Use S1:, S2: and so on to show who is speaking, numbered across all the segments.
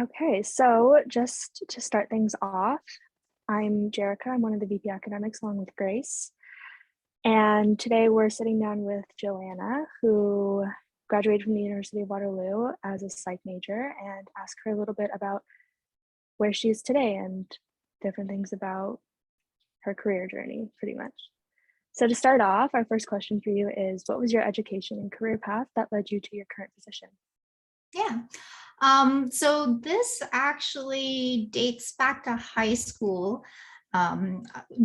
S1: Okay, so just to start things off, I'm Jerica. I'm one of the VP Academics along with Grace. And today we're sitting down with Joanna, who graduated from the University of Waterloo as a psych major, and ask her a little bit about where she is today and different things about her career journey, pretty much. So to start off, our first question for you is, what was your education and career path that led you to your current position?
S2: Yeah. So this actually dates back to high school.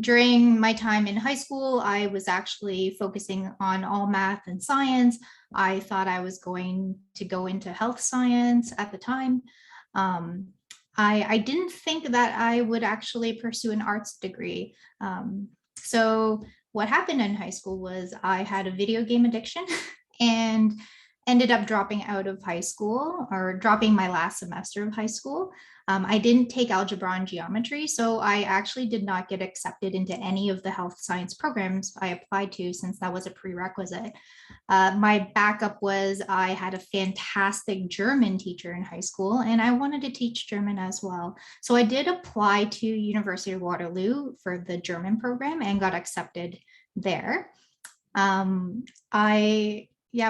S2: During my time in high school, I was actually focusing on all math and science. I thought I was going to go into health science at the time. I didn't think that I would actually pursue an arts degree. So what happened in high school was I had a video game addiction and ended up dropping out of high school, or dropping my last semester of high school. I didn't take algebra and geometry, so I actually did not get accepted into any of the health science programs I applied to, since that was a prerequisite. My backup was I had a fantastic German teacher in high school, and I wanted to teach German as well. So I did apply to University of Waterloo for the German program and got accepted there.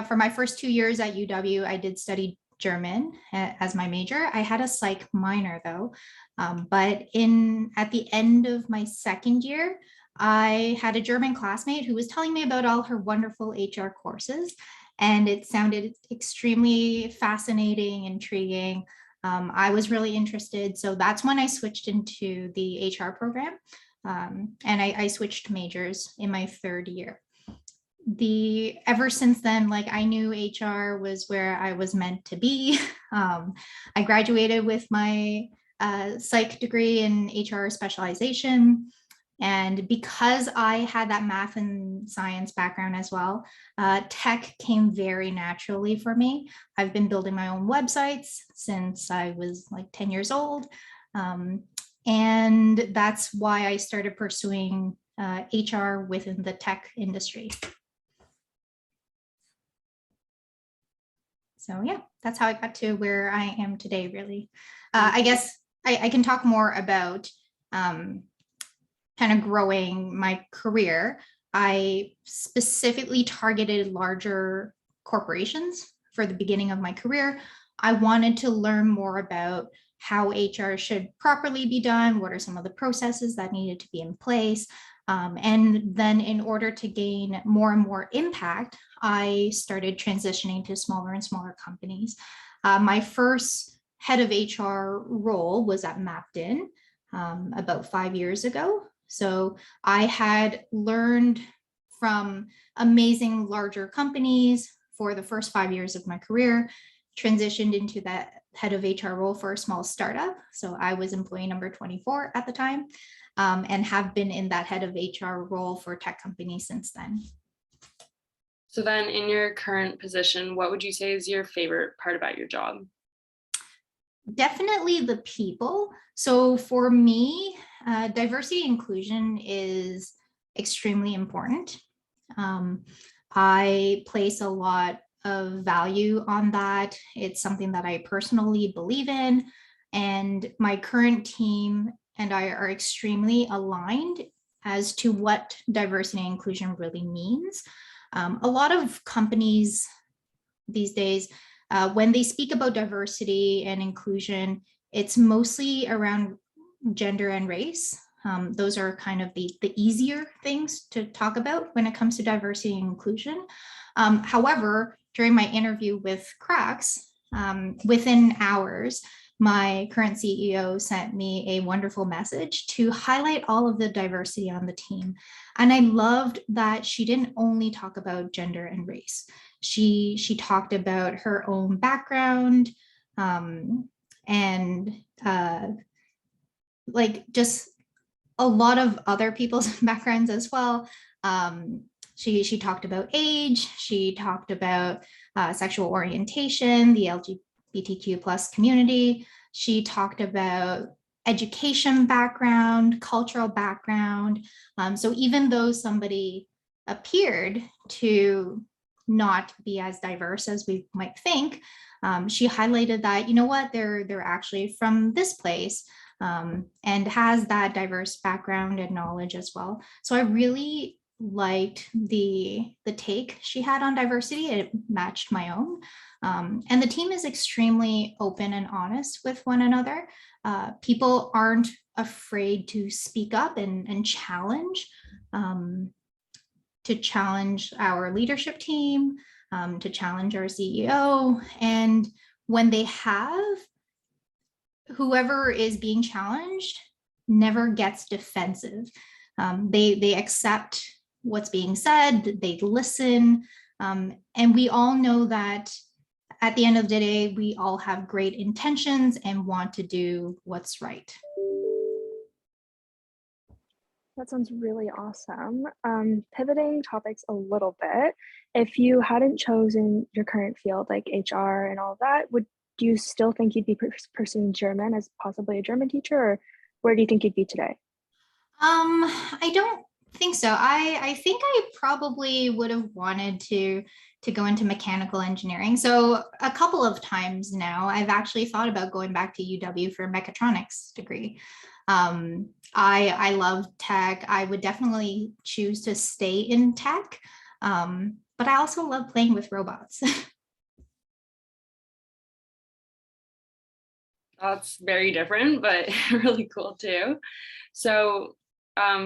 S2: For my first 2 years at UW, I did study German as my major. I had a psych minor though, but at the end of my second year, I had a German classmate who was telling me about all her wonderful HR courses, and it sounded extremely fascinating, intriguing. I was really interested, so that's when I switched into the HR program, and I switched majors in my third year. Ever since then, like, I knew HR was where I was meant to be. I graduated with my psych degree in HR specialization. And because I had that math and science background as well, tech came very naturally for me. I've been building my own websites since I was like 10 years old. And that's why I started pursuing HR within the tech industry. So yeah, that's how I got to where I am today, really. I guess I can talk more about kind of growing my career. I specifically targeted larger corporations for the beginning of my career. I wanted to learn more about how HR should properly be done, what are some of the processes that needed to be in place. And then in order to gain more and more impact, I started transitioning to smaller and smaller companies. My first head of HR role was at Mapton about 5 years ago. So I had learned from amazing larger companies for the first 5 years of my career, transitioned into that head of HR role for a small startup. So I was employee number 24 at the time, and have been in that head of HR role for a tech company since then.
S3: So then in your current position, what would you say is your favorite part about your job?
S2: Definitely the people. So for me, diversity inclusion is extremely important. I place a lot of value on that. It's something that I personally believe in, and my current team and I are extremely aligned as to what diversity and inclusion really means. A lot of companies these days, when they speak about diversity and inclusion, it's mostly around gender and race. Those are kind of the easier things to talk about when it comes to diversity and inclusion. However, during my interview with Cracks, within hours, my current CEO sent me a wonderful message to highlight all of the diversity on the team. And I loved that she didn't only talk about gender and race. She talked about her own background, and like just a lot of other people's backgrounds as well. She talked about age, she talked about sexual orientation, the LGBTQ plus community. She talked about education background, cultural background. So even though somebody appeared to not be as diverse as we might think, she highlighted that, you know what, they're actually from this place, and has that diverse background and knowledge as well. So I really liked the take she had on diversity. It matched my own. And the team is extremely open and honest with one another. People aren't afraid to speak up and challenge, to challenge our leadership team, to challenge our CEO. And when they have, whoever is being challenged never gets defensive. They accept what's being said, they listen, and we all know that at the end of the day, we all have great intentions and want to do what's right.
S1: That sounds really awesome. Pivoting topics a little bit, if you hadn't chosen your current field like HR and all of that, do you still think you'd be pursuing German as possibly a German teacher, or where do you think you'd be today?
S2: I don't think so. I think I probably would have wanted to go into mechanical engineering. So a couple of times now, I've actually thought about going back to UW for a mechatronics degree. I love tech. I would definitely choose to stay in tech, but I also love playing with robots.
S3: That's very different, but really cool too. So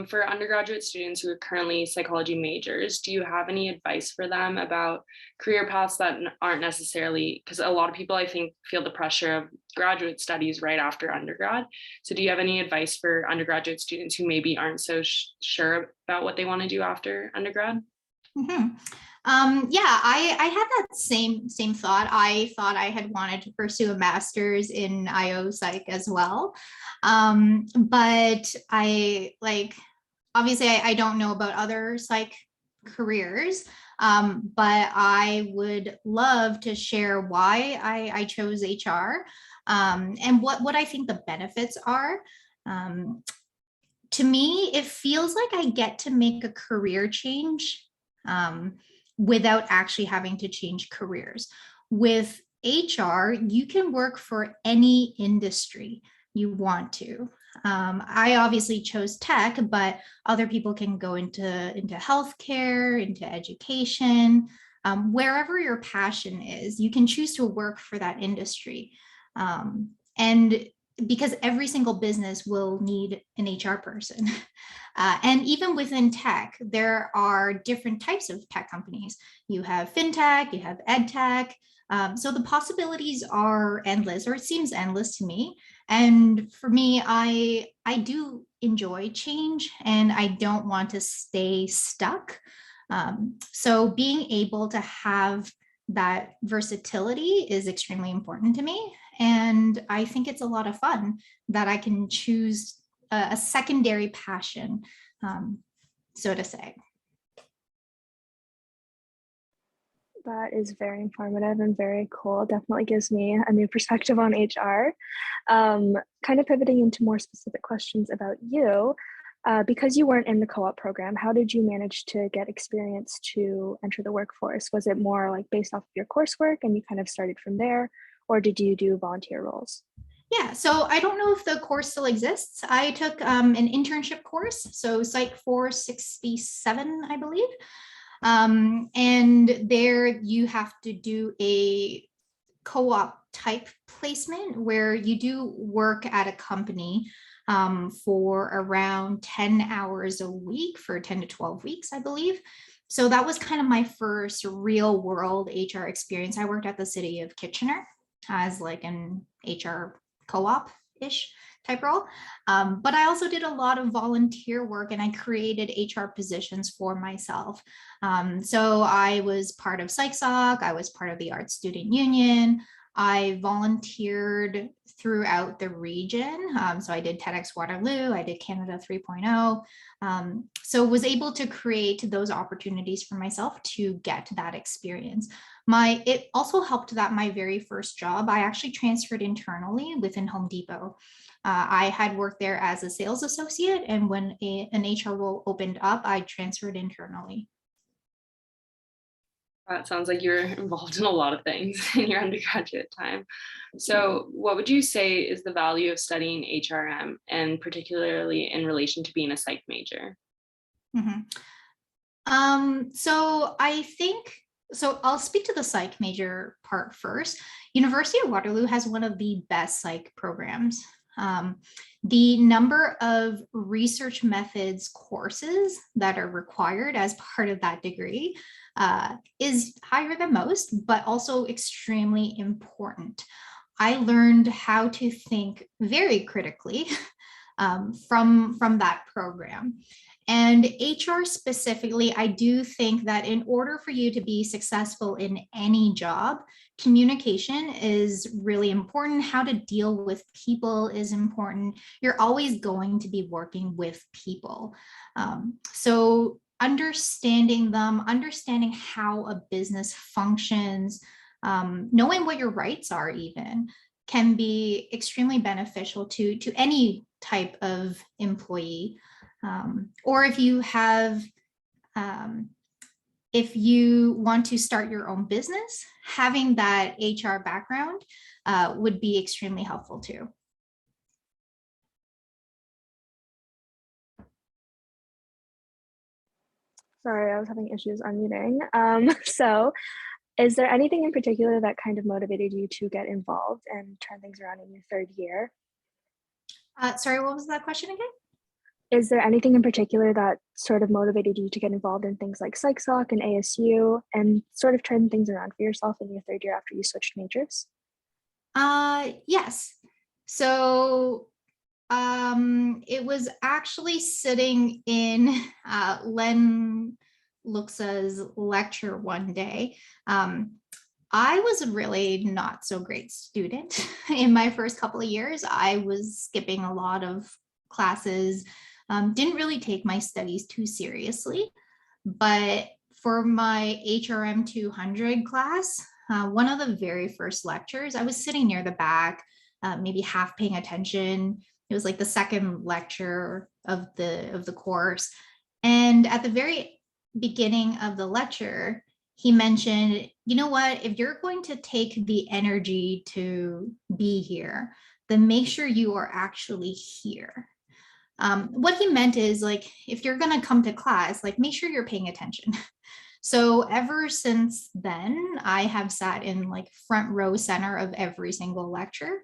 S3: for undergraduate students who are currently psychology majors, do you have any advice for them about career paths that aren't necessarily, because a lot of people I think feel the pressure of graduate studies right after undergrad. So do you have any advice for undergraduate students who maybe aren't so sure about what they want to do after undergrad?
S2: Mm-hmm. Yeah, I had that same thought. I thought I had wanted to pursue a master's in IO Psych as well. But obviously I don't know about other psych careers, but I would love to share why I chose HR, and what I think the benefits are. To me, it feels like I get to make a career change, without actually having to change careers. With HR, you can work for any industry you want to. I obviously chose tech, but other people can go into healthcare, into education, wherever your passion is, you can choose to work for that industry. And because every single business will need an HR person. And even within tech, there are different types of tech companies. You have fintech, you have ed tech. So the possibilities are endless, or it seems endless to me. And for me, I do enjoy change, and I don't want to stay stuck. So being able to have that versatility is extremely important to me. And I think it's a lot of fun that I can choose a secondary passion, so to say.
S1: That is very informative and very cool. Definitely gives me a new perspective on HR. Kind of pivoting into more specific questions about you, because you weren't in the co-op program, how did you manage to get experience to enter the workforce? Was it more like based off of your coursework and you kind of started from there, or did you do volunteer roles?
S2: Yeah, so I don't know if the course still exists. I took an internship course, so Psych 467, I believe. And there you have to do a co-op type placement where you do work at a company for around 10 hours a week for 10 to 12 weeks, I believe. So that was kind of my first real world HR experience. I worked at the city of Kitchener as like an HR co-op-ish type role. But I also did a lot of volunteer work, and I created HR positions for myself. So I was part of PsychSoc, I was part of the Art Student Union. I volunteered throughout the region. So I did TEDx Waterloo, I did Canada 3.0. So was able to create those opportunities for myself to get that experience. It also helped that my very first job, I actually transferred internally within Home Depot. I had worked there as a sales associate, and when an HR role opened up, I transferred internally.
S3: It sounds like you're involved in a lot of things in your undergraduate time. So, what would you say is the value of studying HRM, and particularly in relation to being a psych major?
S2: Mhm. So I think, so I'll speak to the psych major part first. University of Waterloo has one of the best psych programs. The number of research methods courses that are required as part of that degree is higher than most, but also extremely important. I learned how to think very critically from that program. And HR specifically, I do think that in order for you to be successful in any job, communication is really important. How to deal with people is important. You're always going to be working with people. So understanding them, understanding how a business functions, knowing what your rights are even, can be extremely beneficial to any type of employee. Or if you have, if you want to start your own business, having that HR background would be extremely helpful too.
S1: Sorry, I was having issues unmuting. So is there anything in particular that kind of motivated you to get involved and turn things around in your third year?
S2: Sorry, what was that question again?
S1: Is there anything in particular that sort of motivated you to get involved in things like PsychSoc and ASU and sort of turn things around for yourself in your third year after you switched majors?
S2: Yes. So it was actually sitting in Len Luxa's lecture one day. I was a really not so great student in my first couple of years. I was skipping a lot of classes, didn't really take my studies too seriously. But for my HRM 200 class, one of the very first lectures, I was sitting near the back, maybe half paying attention. It was like the second lecture of the course. And at the very beginning of the lecture, he mentioned, you know what, if you're going to take the energy to be here, then make sure you are actually here. What he meant is, like, if you're going to come to class, like, make sure you're paying attention. So ever since then, I have sat in like front row center of every single lecture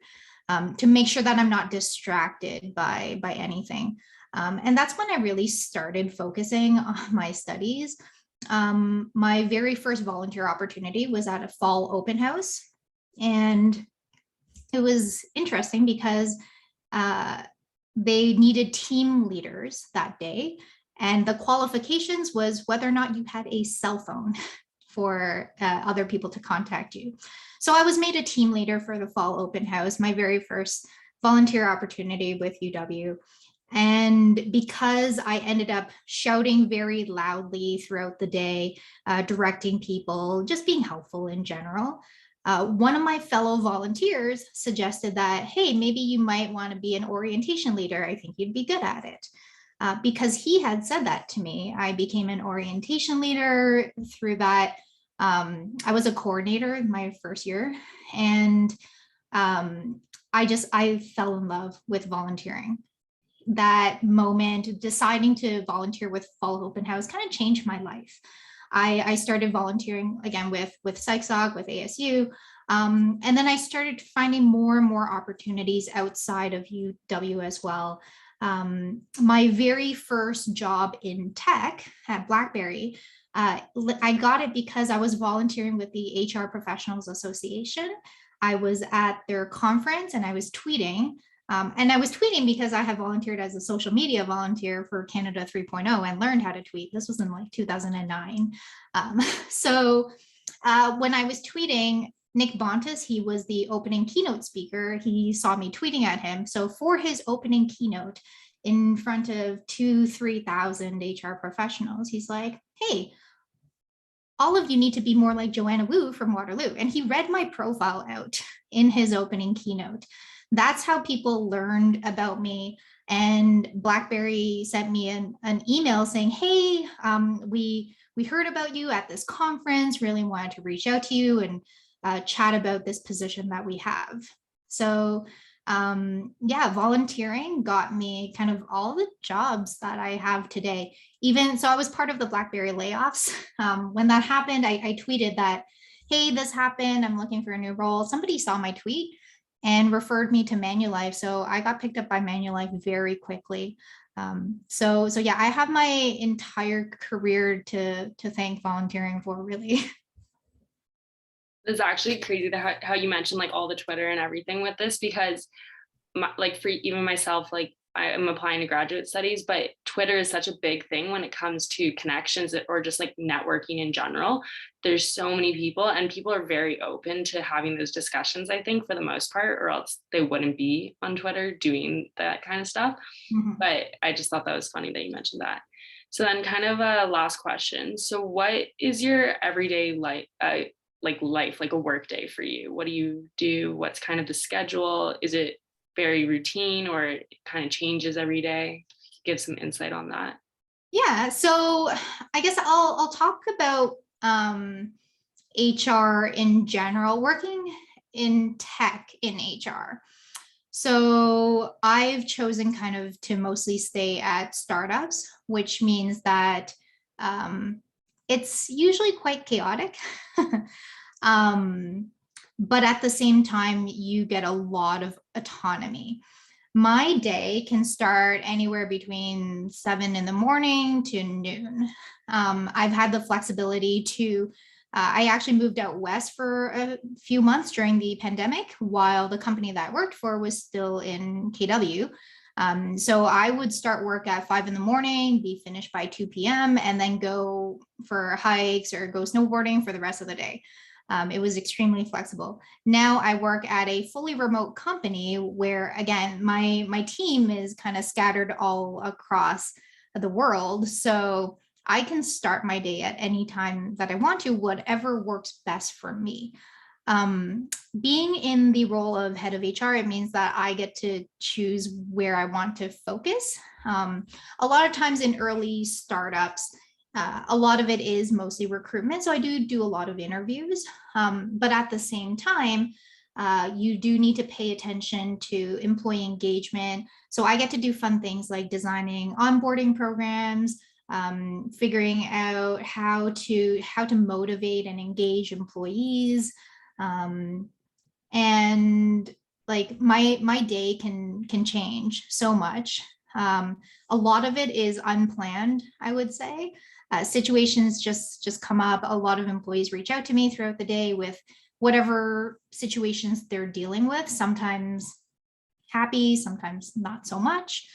S2: to make sure that I'm not distracted by anything. And that's when I really started focusing on my studies. My very first volunteer opportunity was at a fall open house. And it was interesting because they needed team leaders that day. And the qualifications was whether or not you had a cell phone for other people to contact you. So I was made a team leader for the fall open house, my very first volunteer opportunity with UW. And because I ended up shouting very loudly throughout the day, directing people, just being helpful in general, one of my fellow volunteers suggested that, hey, maybe you might want to be an orientation leader. I think you'd be good at it. Because he had said that to me, I became an orientation leader. Through that, I was a coordinator in my first year. And I fell in love with volunteering. That moment, deciding to volunteer with Fall Open House, kind of changed my life. I started volunteering again with PsychSoc, with ASU, and then I started finding more and more opportunities outside of UW as well. My very first job in tech at BlackBerry, I got it because I was volunteering with the HR Professionals Association. I was at their conference and I was tweeting. And I was tweeting because I have volunteered as a social media volunteer for Canada 3.0 and learned how to tweet. This was in like 2009. So when I was tweeting, Nick Bontis, he was the opening keynote speaker. He saw me tweeting at him. So for his opening keynote in front of 3,000 HR professionals, he's like, hey, all of you need to be more like Joanna Wu from Waterloo. And he read my profile out in his opening keynote. That's how people learned about me. And BlackBerry sent me an email saying, hey, we we heard about you at this conference, really wanted to reach out to you and chat about this position that we have. So yeah, volunteering got me kind of all the jobs that I have today. Even so, I was part of the BlackBerry layoffs. When that happened, I tweeted that, hey, this happened, I'm looking for a new role. Somebody saw my tweet and referred me to Manulife. So I got picked up by Manulife very quickly. So yeah, I have my entire career to thank volunteering for, really.
S3: It's actually crazy that how you mentioned like all the Twitter and everything with this, because like for even myself, like I am applying to graduate studies, but Twitter is such a big thing when it comes to connections or just like networking in general. There's so many people and people are very open to having those discussions, I think, for the most part, or else they wouldn't be on Twitter doing that kind of stuff.
S2: Mm-hmm.
S3: But I just thought that was funny that you mentioned that. So then kind of a last question. So what is your everyday life, like a work day for you? What do you do? What's kind of the schedule? Is it very routine or it kind of changes every day? Give some insight on that.
S2: Yeah, so I guess I'll talk about HR in general, working in tech in HR. So I've chosen kind of to mostly stay at startups, which means that it's usually quite chaotic. But at the same time, you get a lot of autonomy. My day can start anywhere between 7 in the morning to noon. I've had the flexibility to, I actually moved out west for a few months during the pandemic while the company that I worked for was still in KW. So I would start work at 5 in the morning, be finished by 2 p.m., and then go for hikes or go snowboarding for the rest of the day. It was extremely flexible. Now I work at a fully remote company where, again, my team is kind of scattered all across the world. So I can start my day at any time that I want to, whatever works best for me. Being in the role of head of HR, it means that I get to choose where I want to focus. A lot of times in early startups, a lot of it is mostly recruitment. So I do a lot of interviews, but at the same time, you do need to pay attention to employee engagement. So I get to do fun things like designing onboarding programs, figuring out how to motivate and engage employees. And like my day can change so much. A lot of it is unplanned, I would say. Situations just come up. A lot of employees reach out to me throughout the day with whatever situations they're dealing with, sometimes happy, sometimes not so much.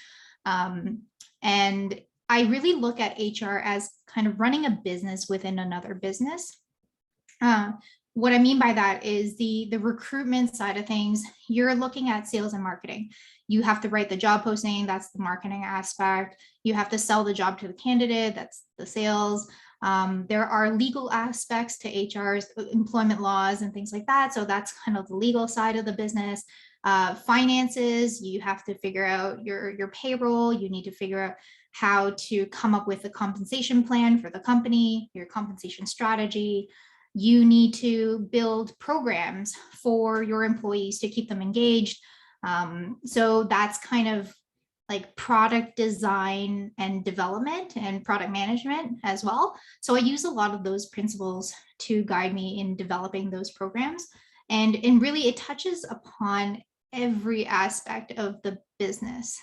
S2: And I really look at HR as kind of running a business within another business. What I mean by that is the recruitment side of things. You're looking at sales and marketing. You have to write the job posting, that's the marketing aspect. You have to sell the job to the candidate, that's the sales. There are legal aspects to HR's employment laws and things like that. So that's kind of the legal side of the business. Finances, you have to figure out your payroll. You need to figure out how to come up with a compensation plan for the company, your compensation strategy. You need to build programs for your employees to keep them engaged. So that's kind of like product design and development and product management as well. So I use a lot of those principles to guide me in developing those programs. And really it touches upon every aspect of the business.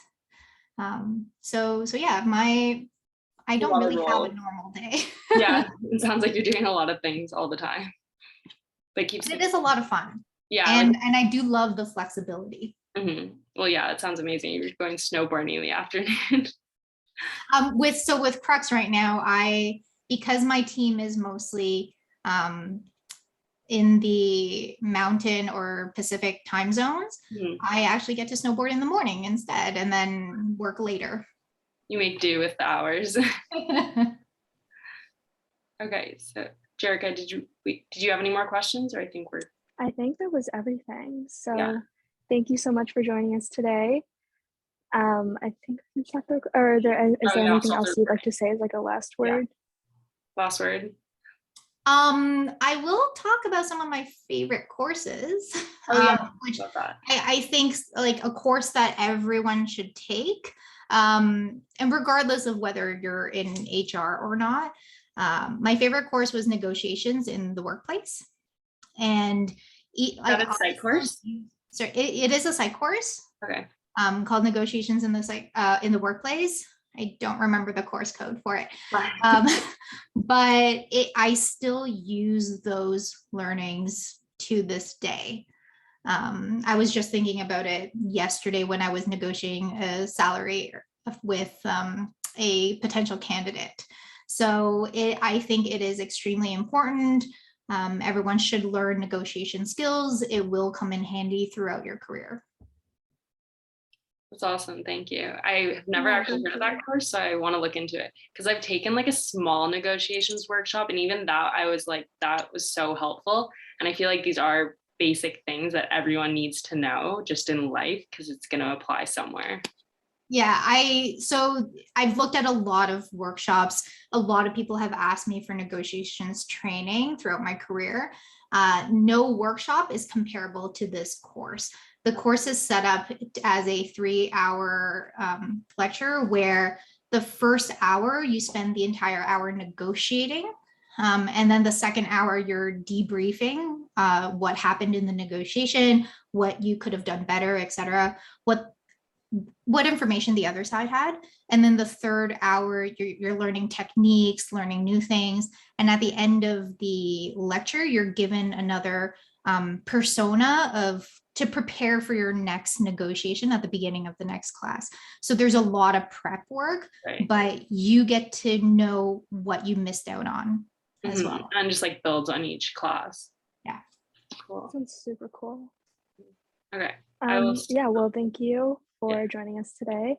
S2: So yeah, I don't really have a normal day.
S3: Yeah, it sounds like you're doing a lot of things all the time. But
S2: it is a lot of fun.
S3: Yeah.
S2: And I do love the flexibility.
S3: Mm-hmm. Well, yeah, it sounds amazing. You're going snowboarding in the afternoon.
S2: With Crux right now, because my team is mostly in the mountain or Pacific time zones, I actually get to snowboard in the morning instead and then work later.
S3: You make do with the hours. Okay, so Jerica, did you have any more questions, or I think
S1: that was everything. So
S3: yeah.
S1: Thank you so much for joining us today. I think is there anything else you'd like to say as like a last word?
S3: Last word.
S2: I will talk about some of my favorite courses.
S3: Oh yeah,
S2: Which
S3: love that.
S2: I think like a course that everyone should take. And regardless of whether you're in HR or not, my favorite course was negotiations in the workplace. And
S3: That a psych course?
S2: So it is a psych course.
S3: Okay.
S2: Called negotiations in the workplace. I don't remember the course code for it. But I still use those learnings to this day. I was just thinking about it yesterday when I was negotiating a salary with a potential candidate. So I think it is extremely important. Everyone should learn negotiation skills. It will come in handy throughout your career.
S3: That's awesome. Thank you. I have never actually heard of that course, so I want to look into it because I've taken like a small negotiations workshop, and even that I was like, that was so helpful. And I feel like these are basic things that everyone needs to know just in life because it's going to apply somewhere.
S2: Yeah, so I've looked at a lot of workshops. A lot of people have asked me for negotiations training throughout my career. No workshop is comparable to this course. The course is set up as a 3-hour lecture where the first hour you spend the entire hour negotiating. And then the second hour you're debriefing what happened in the negotiation, what you could have done better, etc. What information the other side had. And then the third hour, you're learning techniques, learning new things. And at the end of the lecture, you're given another persona to prepare for your next negotiation at the beginning of the next class. So there's a lot of prep work,
S3: right,
S2: but you get to know what you missed out on as well.
S3: And just like builds on each class.
S2: Yeah.
S3: Cool.
S1: Sounds super cool.
S3: Okay.
S1: Yeah, well, thank you for joining us today.